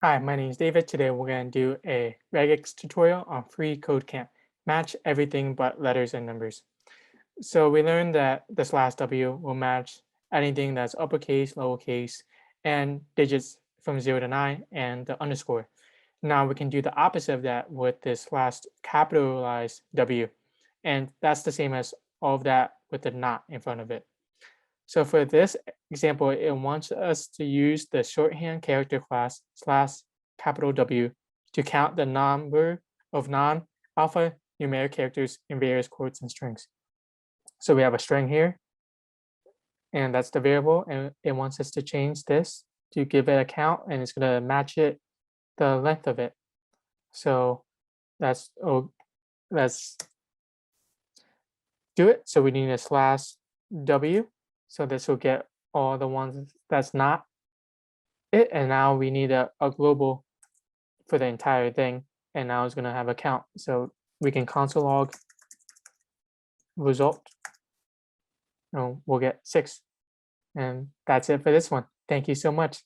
Hi, my name is David. Today we're going to do a regex tutorial on freeCodeCamp. Match everything but letters and numbers. So we learned that the /w will match anything that's uppercase, lowercase, and digits from 0 to 9, and the underscore. Now we can do the opposite of that with this last capitalized W. And that's the same as all of that with the not in front of it. So for this example, it wants us to use the shorthand character class /W to count the number of non-alphanumeric characters in various quotes and strings. So we have a string here, and that's the variable, and it wants us to change this to give it a count, and it's going to match it the length of it. So let's do it. So we need a /W. So this will get all the ones that's not it, and now we need a global for the entire thing, and now it's going to have a count. So we can console log result, and we'll get 6. And that's it for this one. Thank you so much.